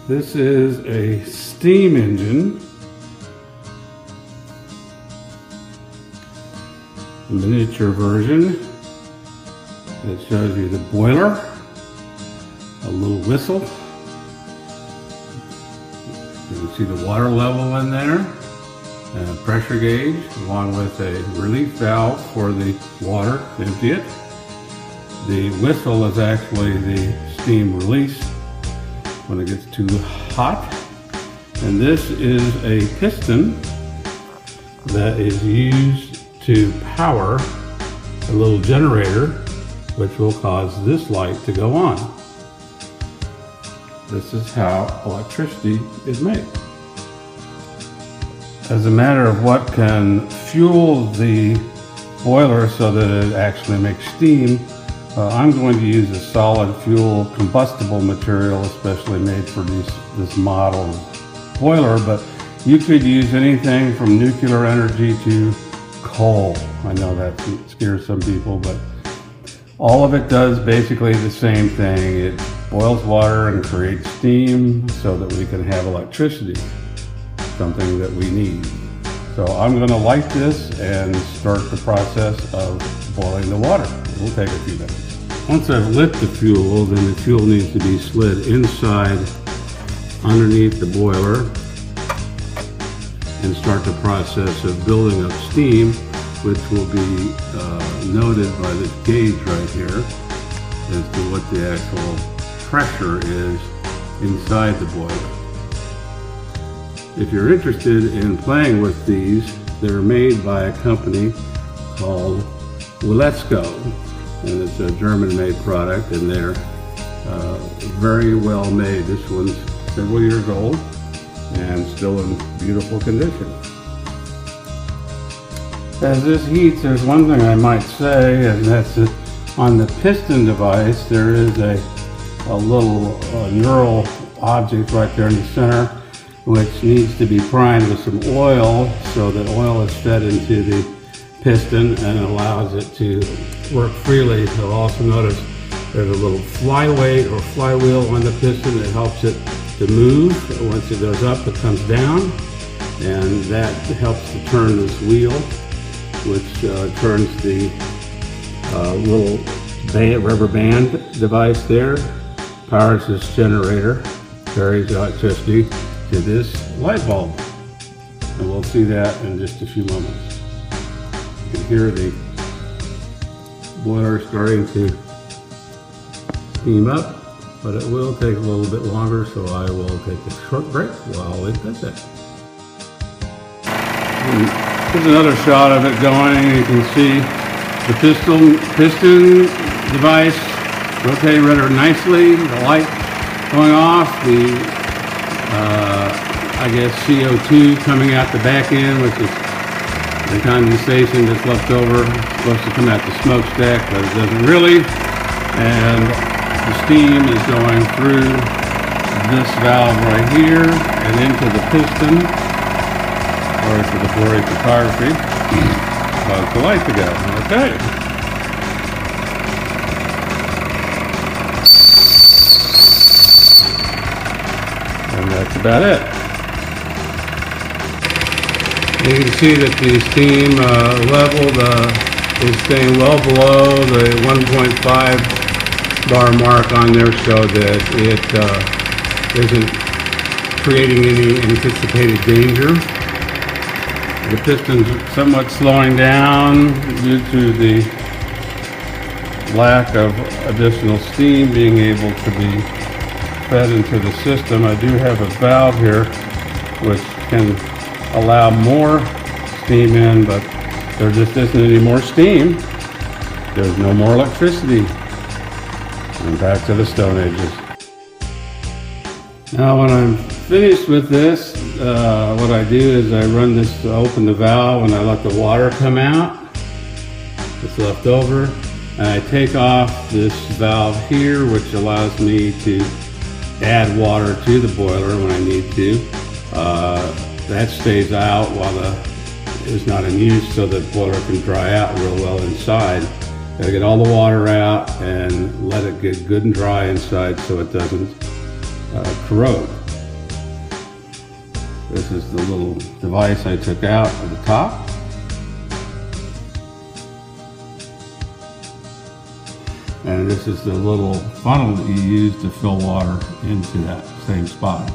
This is a steam engine. Miniature version. It shows you the boiler, a little whistle. You can see the water level in there, and a pressure gauge, along with a relief valve for the water to empty it. The whistle is actually the steam release when it gets too hot. And this is a piston that is used to power a little generator, which will cause this light to go on. This is how electricity is made. As a matter of what can fuel the boiler so that it actually makes steam, I'm going to use a solid fuel combustible material, especially made for this model boiler, but you could use anything from nuclear energy to coal. I know that scares some people, but all of it does basically the same thing. It boils water and creates steam so that we can have electricity, something that we need. So I'm going to light this and start the process of boiling the water. It will take a few minutes. Once I've lit the fuel, then the fuel needs to be slid inside underneath the boiler and start the process of building up steam, which will be noted by this gauge right here as to what the actual pressure is inside the boiler. If you're interested in playing with these, they're made by a company called Wilesco, and it's a German-made product, and they're very well made. This one's several years old and still in beautiful condition. As this heats, there's one thing I might say, and that's that on the piston device, there is a little knurled object right there in the center, which needs to be primed with some oil so that oil is fed into the piston and allows it to work freely. You'll also notice there's a little flyweight or flywheel on the piston that helps it to move. Once it goes up, it comes down, and that helps to turn this wheel, which turns the little rubber band device there, powers this generator, carries electricity to this light bulb. And we'll see that in just a few moments. You can hear the boiler starting to steam up, but it will take a little bit longer, so I will take a short break while it does that. Here's another shot of it going. You can see the piston device rotating rather nicely, the light going off, the I guess CO2 coming out the back end, which is the condensation that's left over. It's supposed to come out the smokestack, but it doesn't really. And the steam is going through this valve right here and into the piston. Sorry for the blurry photography. Cause the light to go. Okay. And that's about it. You can see that the steam level is staying well below the 1.5 bar mark on there, so that it isn't creating any anticipated danger. The piston's somewhat slowing down due to the lack of additional steam being able to be fed into the system. I do have a valve here which can allow more steam in, but there just isn't any more steam. There's no more electricity. And back to the Stone Ages. Now when I'm finished with this, what I do is I run this, open the valve, and I let the water come out that's left over, and I take off this valve here, which allows me to add water to the boiler when I need to. That stays out while it's not in use, so the boiler can dry out real well inside. Gotta get all the water out and let it get good and dry inside so it doesn't corrode. This is the little device I took out at the top. And this is the little funnel that you use to fill water into that same spot.